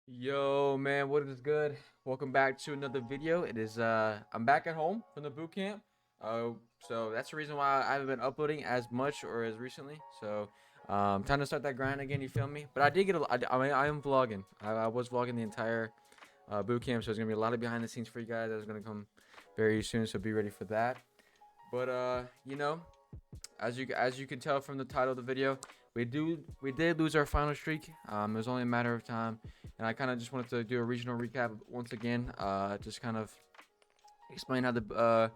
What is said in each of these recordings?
Yo, man, what is good? Welcome back to another video. I'm back at home from the boot camp. Uh, so that's the reason why I haven't been uploading as much or as recently. Time to start that grind again. You feel me? But I did get I am vlogging. I was vlogging the entire boot camp, so there's gonna be a lot of behind the scenes for you guys. That's gonna come very soon. So be ready for that. But as you can tell from the title of the video, we did lose our final streak. It was only a matter of time, and I kind of just wanted to do a regional recap once again. Just kind of explain how the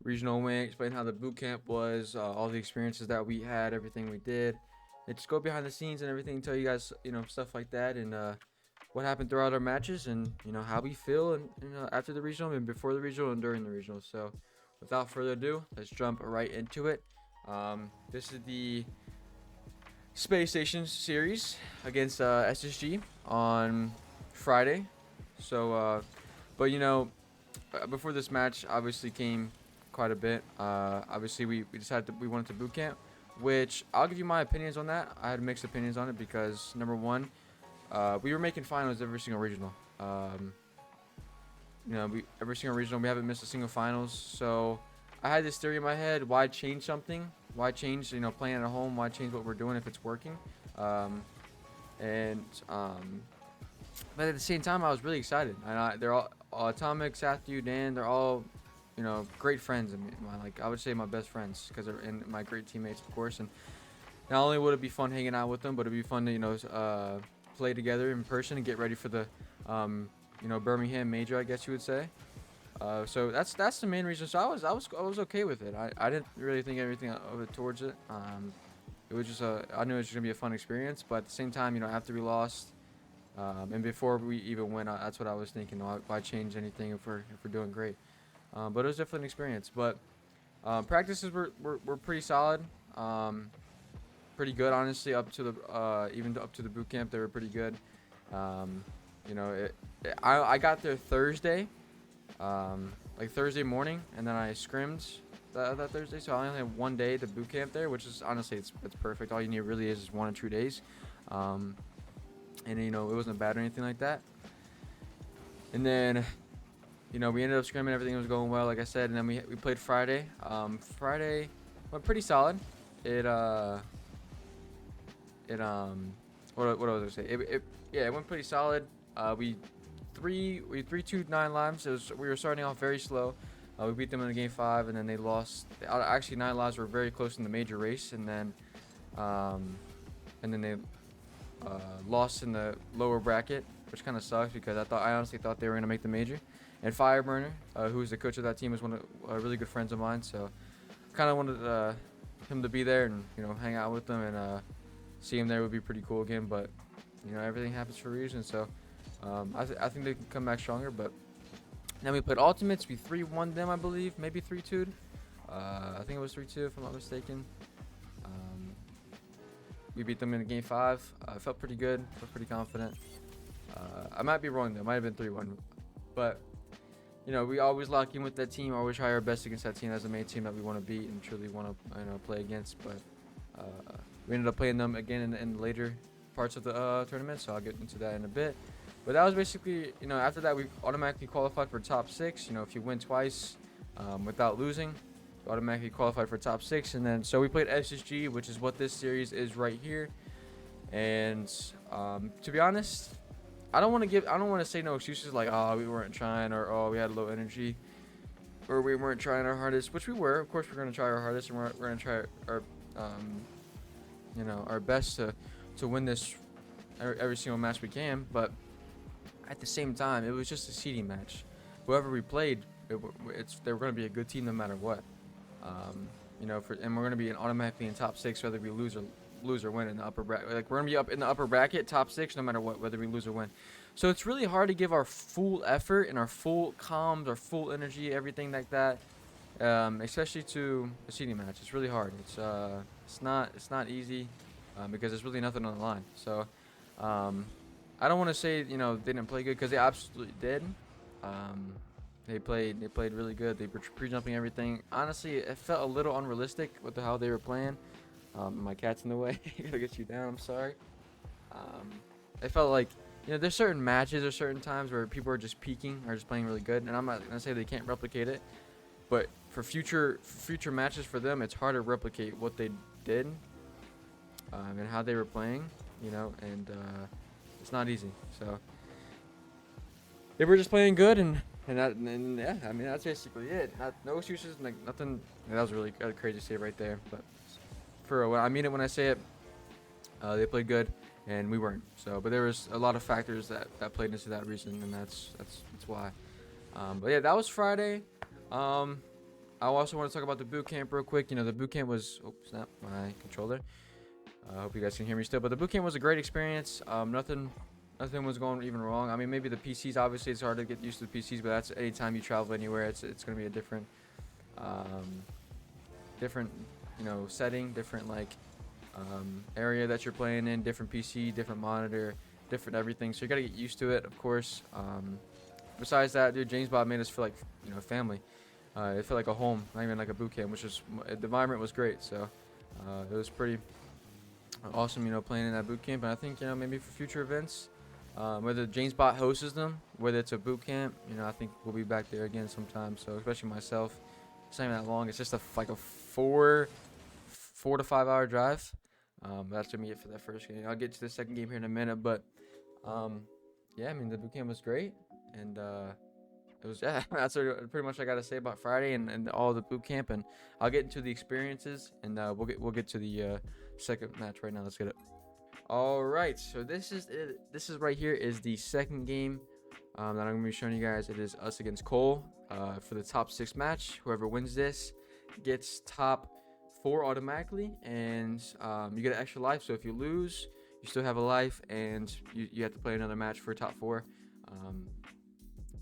regional went, explain how the boot camp was, all the experiences that we had, everything we did, and just go behind the scenes and everything. Tell you guys, stuff like that, and what happened throughout our matches, and how we feel, and after the regional, and before the regional, and during the regional. So, without further ado, let's jump right into it. This is the Space Station series against SSG on Friday. So, but before this match, obviously came quite a bit. Obviously, we decided we wanted to boot camp, which I'll give you my opinions on that. I had mixed opinions on it because number one, we were making finals every single regional. Every single regional we haven't missed a single finals. So I had this theory in my head: why change something? Why change, playing at home? Why change what we're doing if it's working? Um, and But at the same time, I was really excited. They're all Atomic, Sathu, Dan. They're all, great friends. I would say my best friends because they're and my great teammates, of course. And not only would it be fun hanging out with them, but it'd be fun to play together in person and get ready for the Birmingham major, I guess you would say. So that's the main reason. So I was okay with it. I didn't really think anything of it towards it. It was just I knew it was gonna be a fun experience, but at the same time, after we lost, and before we even went, that's what I was thinking. Why change anything if we're doing great? But it was definitely an experience. But practices were pretty solid. Pretty good, honestly. Up to the even up to the boot camp, they were pretty good. Um, I got there Thursday. Like Thursday morning, and then I scrimmed that Thursday. So I only had one day to boot camp there, which is honestly it's perfect. All you need really is 1 or 2 days, and it wasn't bad or anything like that. And then we ended up scrimming. Everything was going well, like I said, and then we played Friday. Friday went pretty solid. It it what was I gonna say? It went pretty solid. We 3-2 9 lives. We were starting off very slow. We beat them in game 5, and then they lost. Actually, 9 lives were very close in the major race, and then they lost in the lower bracket, which kind of sucks because I honestly thought they were gonna make the major. And Fireburner, who's the coach of that team, is one of really good friends of mine. So, kind of wanted him to be there and hang out with them and see him there would be pretty cool again. But everything happens for a reason. So. I think they can come back stronger, but then we played Ultimates. We 3-1 them, I believe, maybe 3-2. I think it was 3-2 if I'm not mistaken. We beat them in game 5. I felt pretty good, felt pretty confident. I might be wrong though, it might have been 3-1, but we always lock in with that team. Always try our best against that team. That's the main team that we want to beat and truly want to play against. But we ended up playing them again in the later parts of the tournament, so I'll get into that in a bit. But that was basically, after that we automatically qualified for top 6. If you win twice without losing, you automatically qualified for top 6. And then, so we played SSG, which is what this series is right here. And to be honest, I don't want to say no excuses like, oh, we weren't trying, or oh, we had low energy, or we weren't trying our hardest, which we were. Of course, we're going to try our hardest, and we're going to try our best to win this every single match we can. But at the same time, it was just a seeding match. Whoever we played, they were going to be a good team no matter what. And we're going to be automatically in top 6 whether we lose or win in the upper bracket. Like, we're going to be up in the upper bracket, top 6, no matter what, whether we lose or win. So it's really hard to give our full effort and our full comms, our full energy, everything like that, especially to a seeding match. It's really hard. It's not easy because there's really nothing on the line. So. I don't want to say they didn't play good because they absolutely did. They played really good. They were pre-jumping everything. Honestly, it felt a little unrealistic with how they were playing. My cat's in the way. I gotta get you down. I'm sorry. It felt like you know, there's certain matches or certain times where people are just peaking or just playing really good, and I'm not gonna say they can't replicate it, but for future matches for them, it's hard to replicate what they did and how they were playing, you know, and it's not easy. So they were just playing good, and yeah, I mean that's basically it. No excuses, like nothing. Yeah, that was really a crazy save right there, but I mean it when I say it. They played good, and we weren't. So, but there was a lot of factors that played into that reason, and that's why. But yeah, that was Friday. I also want to talk about the boot camp real quick. You know, the boot camp was snap my controller. I hope you guys can hear me still, but the boot camp was a great experience. Nothing was going even wrong. I mean, maybe the PCs. Obviously, it's hard to get used to the PCs, but that's anytime you travel anywhere, it's going to be a different, you know, setting, different like area that you're playing in, different PC, different monitor, different everything. So you got to get used to it, of course. Besides that, dude, James Bob made us feel like, you know, family. It felt like a home, not even like a boot camp, which is the environment was great. So it was pretty awesome, you know, playing in that boot camp. And I think, you know, maybe for future events, whether James Bot hosts them, whether it's a boot camp, you know, I think we'll be back there again sometime. So especially myself, it's not even that long. It's just like a 4 to 5 hour drive. That's gonna be it for that first game. I'll get to the second game here in a minute, but yeah, I mean the boot camp was great, and it was that's pretty much I gotta say about Friday and all the boot camp, and I'll get into the experiences, and we'll get to the second match right now. Let's get it. All right, so this is right here is the second game that I'm gonna be showing you guys. It is us against Cole for the top 6 match. Whoever wins this gets top 4 automatically, and you get an extra life. So if you lose, you still have a life, and you have to play another match for top 4.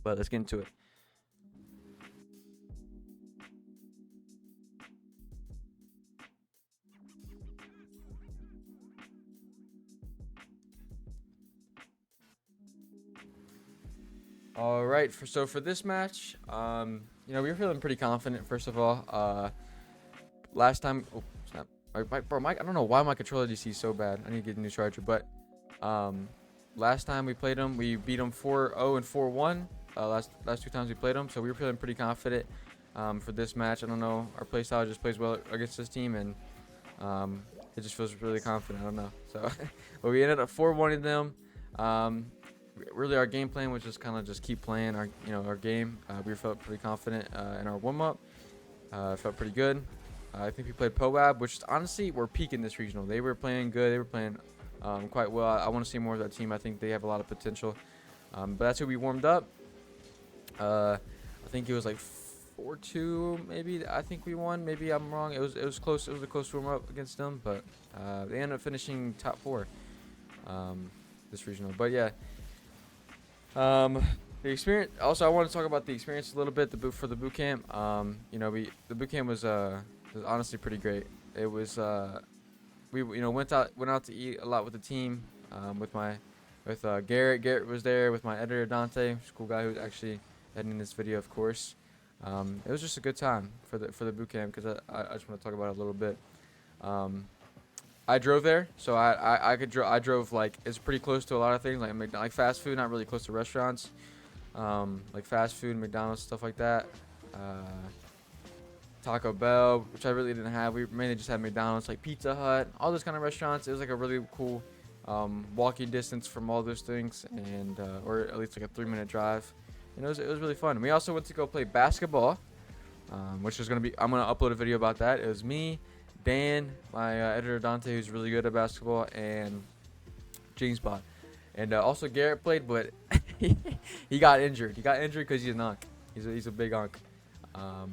But let's get into it. All right, so for this match, you know, we were feeling pretty confident. First of all, last time, oh snap, I don't know why my controller DC is so bad. I need to get a new charger. But last time we played them, we beat them 4-0 and 4-1. Last 2 times we played them, so we were feeling pretty confident for this match. I don't know, our playstyle just plays well against this team, and it just feels really confident. I don't know. So, but we ended up 4-1ing them. Really, our game plan was just kind of just keep playing our game. We felt pretty confident in our warm up. Felt pretty good. I think we played Poab, which honestly we're peaking this regional. They were playing good. They were playing quite well. I want to see more of that team. I think they have a lot of potential. But that's who we warmed up. I think it was like 4-2, maybe. I think we won. Maybe I'm wrong. It was close. It was a close warm up against them, but they ended up finishing top 4 this regional. But yeah. The experience. Also, I want to talk about the experience a little bit. For the boot camp. You know, the boot camp was honestly pretty great. It was we went out to eat a lot with the team. With Garrett. Garrett was there with my editor Dante, who's a cool guy who's actually editing this video, of course. It was just a good time for the boot camp because I just want to talk about it a little bit. I drove there, so I drove like it's pretty close to a lot of things like fast food, not really close to restaurants, like fast food, McDonald's, stuff like that. Taco Bell, which I really didn't have. We mainly just had McDonald's, like Pizza Hut, all those kind of restaurants. It was like a really cool walking distance from all those things, and or at least like a 3-minute drive. And it was really fun. We also went to go play basketball, which is I'm gonna upload a video about that. It was me, Dan, my editor Dante, who's really good at basketball, and James Bot. And also Garrett played, but he got injured. He got injured because he's an unk. He's a big unk. Yeah,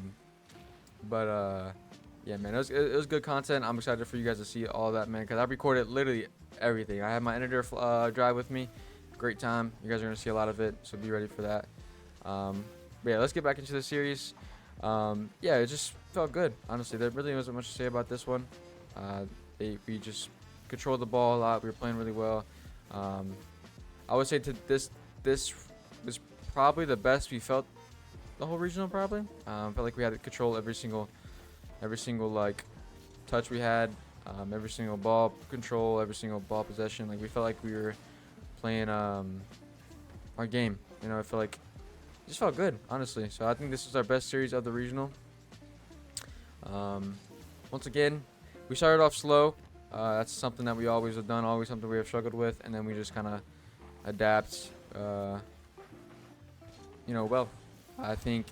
man, it was good content. I'm excited for you guys to see all that, man, because I recorded literally everything. I had my editor drive with me. Great time. You guys are gonna see a lot of it, so be ready for that. But yeah, let's get back into the series. Yeah, it just felt good. Honestly, there really wasn't much to say about this one. We just controlled the ball a lot. We were playing really well. I would say this was probably the best we felt the whole regional. Probably felt like we had to control every single like touch we had, every single ball control, every single ball possession. Like we felt like we were playing our game. You know, I feel like it just felt good, honestly. So I think this is our best series of the regional. Once again, we started off slow. That's something that we always have done, always something we have struggled with, and then we just kind of adapt. You know, well, I think,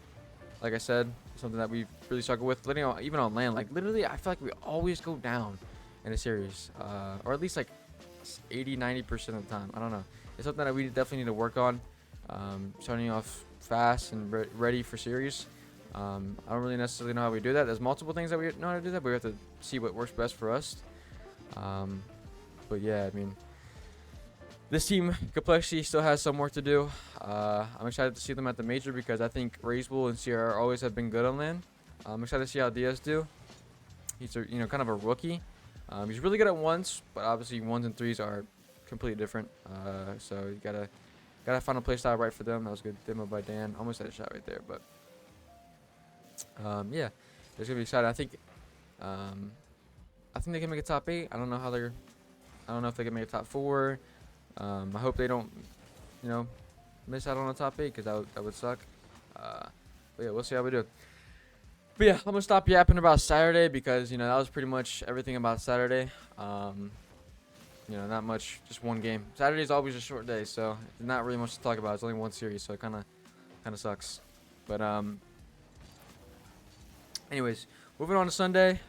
like I said, something that we really struggle with, even on land. Like literally, I feel like we always go down in a series, or at least like 80-90% of the time. I don't know. It's something that we definitely need to work on. Starting off fast and ready for series. I don't really necessarily know how we do that. There's multiple things that we know how to do that, but we have to see what works best for us. But yeah, I mean, this team complexity still has some work to do. I'm excited to see them at the major because I think Razebull and CR always have been good on land. I'm excited to see how Diaz do. He's kind of a rookie. He's really good at ones, but obviously ones and threes are completely different. So you gotta find a play style right for them. That was a good demo by Dan. Almost had a shot right there, but yeah, it's gonna be exciting. I think they can make a top 8. I don't know if they can make a top 4. I hope they don't, miss out on a top 8 because that would suck. But yeah, we'll see how we do. But yeah, I'm gonna stop yapping about Saturday because that was pretty much everything about Saturday. Not much, just one game. Saturday is always a short day, so not really much to talk about. It's only one series, so it kind of sucks. But anyways, moving on to Sunday.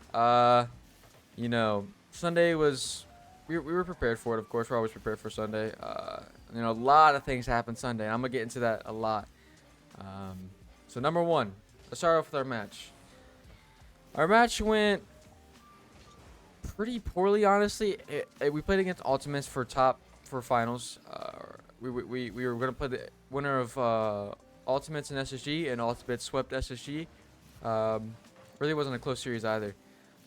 Sunday was we were prepared for it. Of course, we're always prepared for Sunday. A lot of things happened Sunday, and I'm gonna get into that a lot. So number one, let's start off with our match. Our match went pretty poorly, honestly. We played against Ultimates for finals. We were gonna play the winner of Ultimates and SSG, and Ultimates swept SSG. Really wasn't a close series either.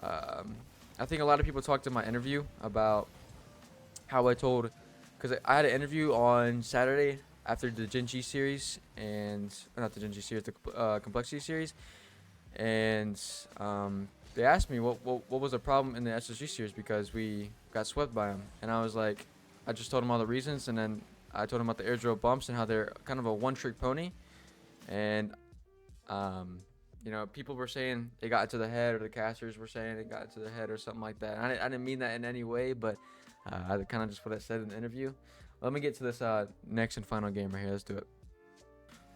I think a lot of people talked in my interview about how because I had an interview on Saturday after the Gen G series, and not the Gen G series, the Complexity series, and they asked me what was the problem in the SSG series because we got swept by them, and I was like, I just told them all the reasons, and then I told them about the airdrop bumps and how they're kind of a one-trick pony, and people were saying they got to the head, or the casters were saying they got to the head, or something like that. I didn't mean that in any way, but I kind of just what I said in the interview. Let me get to this next and final game right here. Let's do it.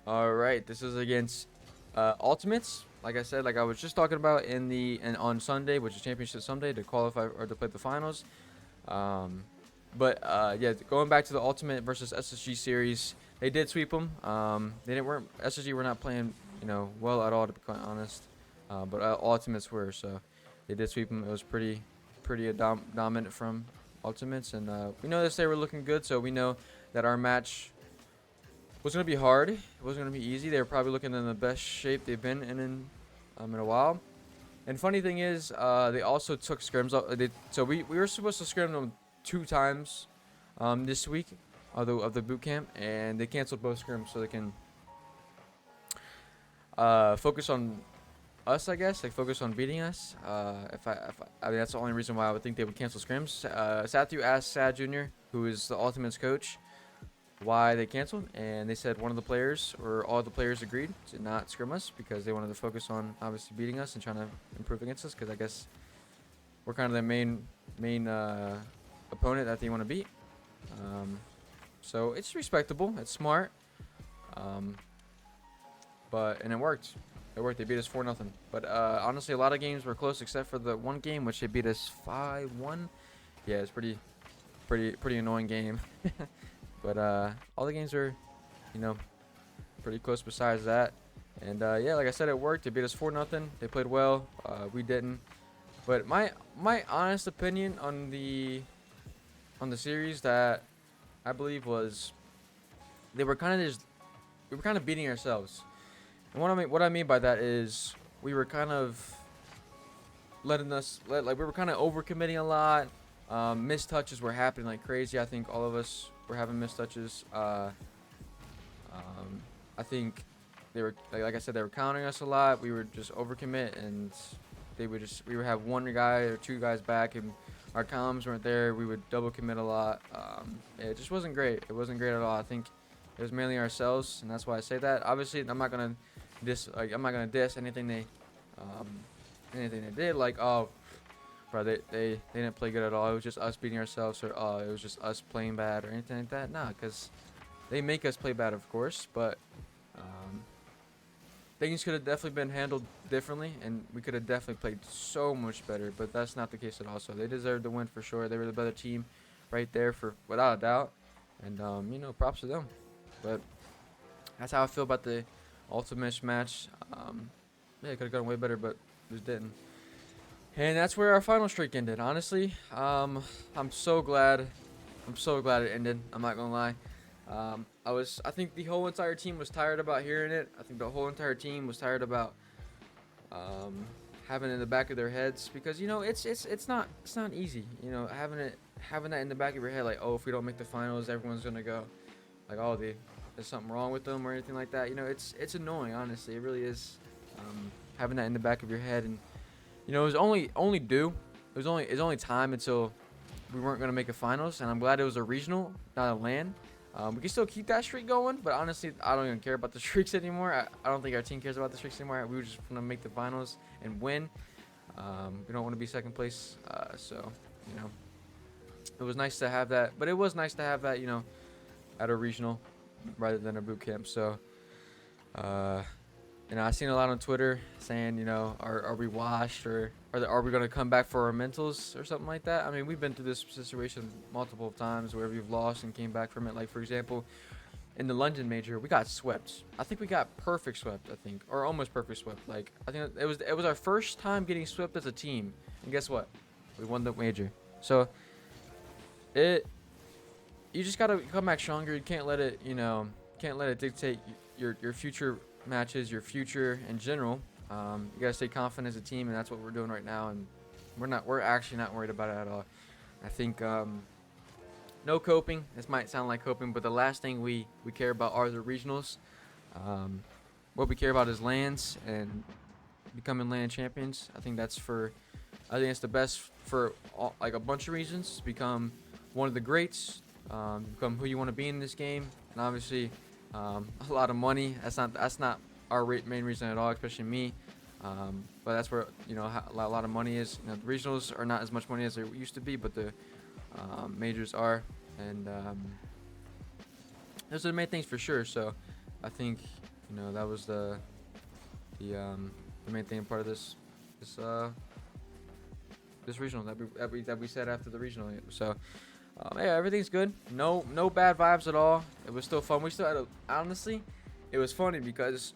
All right, this is against Ultimates. Like I said, like I was just talking about on Sunday, which is Championship Sunday, to qualify or to play the finals. Yeah, going back to the Ultimate versus SSG series, they did sweep them. SSG were not playing well at all, to be quite honest. But Ultimates were, so they did sweep them. It was pretty dominant from Ultimates, and we know they were looking good, so we know that our match was going to be hard. It wasn't going to be easy. They were probably looking in the best shape they've been in a while. And funny thing is, they also took scrims. So we were supposed to scrim them 2 times this week of the boot camp, and they canceled both scrims so they can focus on us, I guess. Like focus on beating us. I mean, that's the only reason why I would think they would cancel scrims. Sathu asked Sad Jr., who is the Ultimates coach, why they canceled, and they said one of the players or all the players agreed to not scrim us because they wanted to focus on obviously beating us and trying to improve against us, because I guess we're kind of their main opponent that they want to beat. So it's respectable, it's smart, and it worked. They beat us 4-0. But honestly, a lot of games were close except for the one game which they beat us 5-1. Yeah, it's pretty annoying game. But all the games were, pretty close besides that. And yeah, like I said, it worked. They beat us 4-0. They played well. We didn't. But my honest opinion on the series, that I believe was we were kind of beating ourselves. And what I mean by that is we were kind of we were kind of overcommitting a lot. Missed touches were happening like crazy. I think all of us were having missed touches. I think they were, like I said, they were countering us a lot. We were just overcommit, and we would have one guy or 2 guys back, and our comms weren't there. We would double commit a lot. It just wasn't great. It wasn't great at all. I think it was mainly ourselves, and that's why I say that. Obviously, I'm not gonna diss anything they did. Like, oh, bro, they didn't play good at all. It was just us beating ourselves, or it was just us playing bad, or anything like that. Nah, because they make us play bad, of course, but things could have definitely been handled differently, and we could have definitely played so much better. But that's not the case at all. So they deserved the win for sure. They were the better team, right there, for without a doubt. And you know, props to them. But that's how I feel about the Ultimate match. Yeah, it could have gone way better, but just didn't. And that's where our final streak ended. Honestly, I'm so glad. I'm so glad it ended. I'm not gonna lie. I think the whole entire team was tired about hearing it. I think the whole entire team was tired about having it in the back of their heads, because you know it's not easy. You know, having that in the back of your head, like, oh, if we don't make the finals, everyone's gonna go like, oh, there's something wrong with them or anything like that. You know, it's annoying, honestly. It really is. Having that in the back of your head, and you know, it was only due. It was only time until we weren't gonna make a finals, and I'm glad it was a regional, not a LAN. We can still keep that streak going, but honestly, I don't even care about the streaks anymore. I don't think our team cares about the streaks anymore. We just want to make the finals and win. We don't want to be second place. So, you know, it was nice to have that. But it was nice to have that, you know, at a regional rather than a boot camp. So, you know, I've seen a lot on Twitter saying, you know, are we washed, or are we going to come back for our mentals or something like that? I mean, we've been through this situation multiple times where we've lost and came back from it. Like, for example, in the London major, we got swept. I think we got perfect swept, or almost perfect swept. Like, I think it was our first time getting swept as a team. And guess what? We won the major. So, you just got to come back stronger. You can't let it, you know, dictate your future matches, your future in general. You gotta stay confident as a team, and that's what we're doing right now. And we're actually not worried about it at all. I think no coping. This might sound like coping, but the last thing we care about are the regionals. What we care about is LANs and becoming LAN champions. I think it's the best for like a bunch of reasons. To become one of the greats, become who you want to be in this game, and obviously a lot of money. That's not our main reason at all, especially me. But that's where, you know, a lot of money is. You know, the regionals are not as much money as they used to be, but the majors are, and those are the main things for sure. So I think, you know, that was the main thing, part of this regional that we said after the regional. So yeah, everything's good. No bad vibes at all. It was still fun. We still had honestly, it was funny because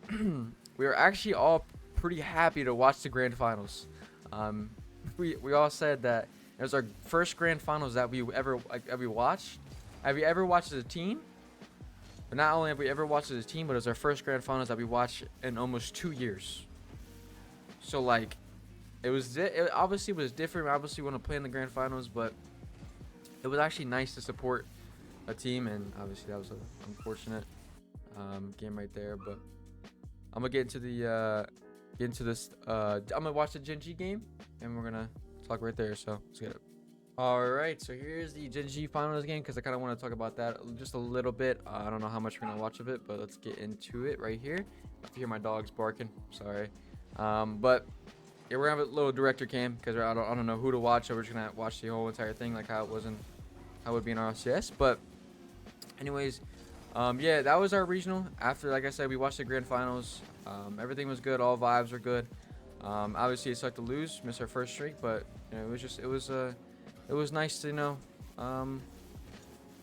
we were actually all pretty happy to watch the grand finals. We all said that it was our first grand finals that we ever watched. Have you ever watched as a team? But not only have we ever watched as a team, but it was our first grand finals that we watched in almost 2 years. So like, it obviously was different. Obviously, we want to play in the grand finals, but it was actually nice to support a team, and obviously that was an unfortunate game right there. But I'm gonna get into this. I'm gonna watch the Gen G game, and we're gonna talk right there. So let's get it. All right, so here's the Gen G finals game, because I kind of want to talk about that just a little bit. I don't know how much we're gonna watch of it, but let's get into it right here. If you hear my dogs barking, sorry. But yeah, we're gonna have a little director cam, because I don't know who to watch, so we're just gonna watch the whole entire thing like how it would be in RCS. But anyways, yeah, that was our regional. After, like I said, we watched the grand finals. Everything was good. All vibes were good. Obviously, it sucked to lose, miss our first streak, but you know, it was nice to, you know.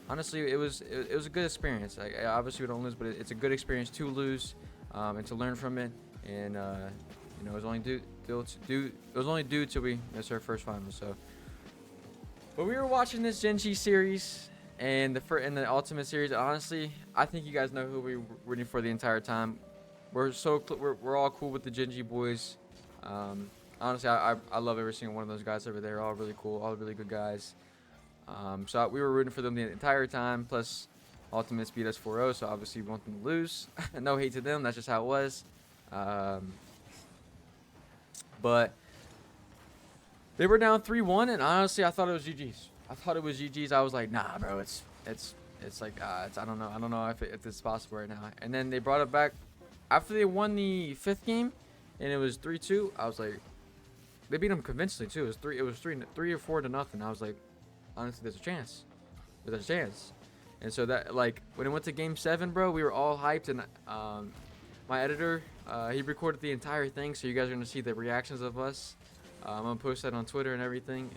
Honestly, it was a good experience. Obviously, we don't lose, but it's a good experience to lose, and to learn from it. And you know, it was only due till we missed our first final. So, but we were watching this Gen G series and the Ultimate series. Honestly, I think you guys know who we were rooting for the entire time. We're all cool with the Gen G boys. Honestly, I love every single one of those guys over there. All really cool, all really good guys. So we were rooting for them the entire time. Plus, Ultimates beat us 4-0, so obviously we want them to lose. No hate to them. That's just how it was. But They were down 3-1, and honestly, I thought it was GG's. I thought it was GG's. I was like, nah, bro, it's like I don't know if it's possible right now. And then they brought it back after they won the 5th game, and it was 3-2. I was like, they beat them convincingly too. It was three or 4 to nothing. I was like, honestly, there's a chance. There's a chance. And so that, like, when it went to game 7, bro, we were all hyped, and my editor, he recorded the entire thing, so you guys are gonna see the reactions of us. I'm gonna post that on Twitter and everything.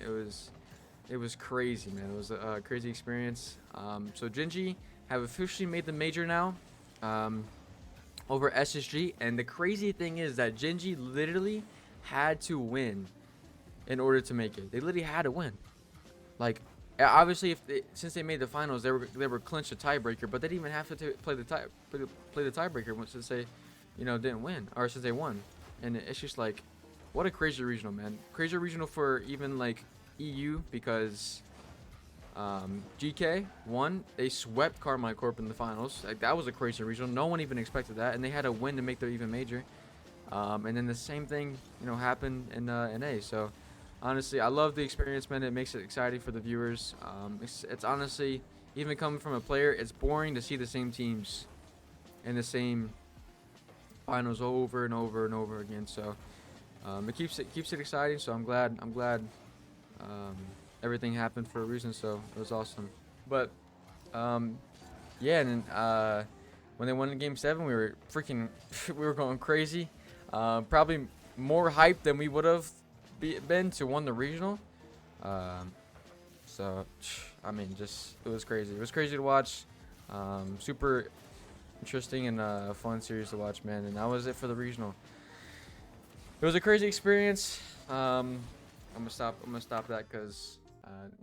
It was crazy, man. It was a crazy experience. So Gingy have officially made the major now, over SSG, and the crazy thing is that Gingy literally had to win in order to make it. They literally had to win. Like, obviously, since they made the finals, they were clinched a tiebreaker, but they didn't even have to play the tiebreaker since they, didn't win, or since they won. And it's just like, what a crazy regional, man. Crazy regional for even like EU, because GK won. They swept Carmine Corp in the finals. Like, that was a crazy regional. No one even expected that, and they had a win to make their even major. And then the same thing, happened in A. So honestly, I love the experience, man. It makes it exciting for the viewers. It's honestly, even coming from a player, it's boring to see the same teams in the same finals over and over and over again. So it keeps it exciting. So I'm glad everything happened for a reason. So it was awesome. But yeah, and then when they won in game 7, we were freaking we were going crazy. Probably more hyped than we would have been to win the regional. So I mean, just it was crazy. It was crazy to watch. Super interesting and fun series to watch, man. And that was it for the regional. It was a crazy experience. I'm gonna stop that because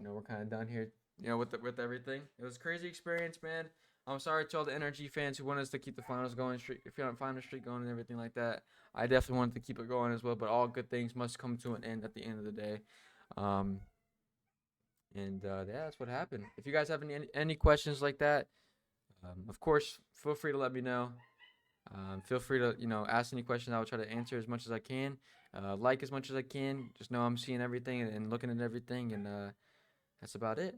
we're kind of done here. With everything. It was a crazy experience, man. I'm sorry to all the NRG fans who want us to keep the finals going, final streak going, and everything like that. I definitely wanted to keep it going as well, but all good things must come to an end at the end of the day. Yeah, that's what happened. If you guys have any questions like that, of course, feel free to let me know. Feel free to ask any questions. I will try to answer as much as I can, like as much as I can. Just know I'm seeing everything and looking at everything, and that's about it.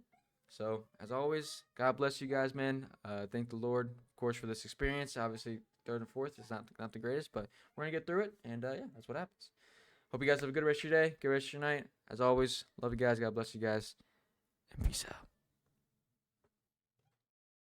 So, as always, God bless you guys, man. Thank the Lord, of course, for this experience. Obviously, 3rd and 4th is not the greatest, but we're going to get through it, and yeah, that's what happens. Hope you guys have a good rest of your day, good rest of your night. As always, love you guys. God bless you guys, and peace out.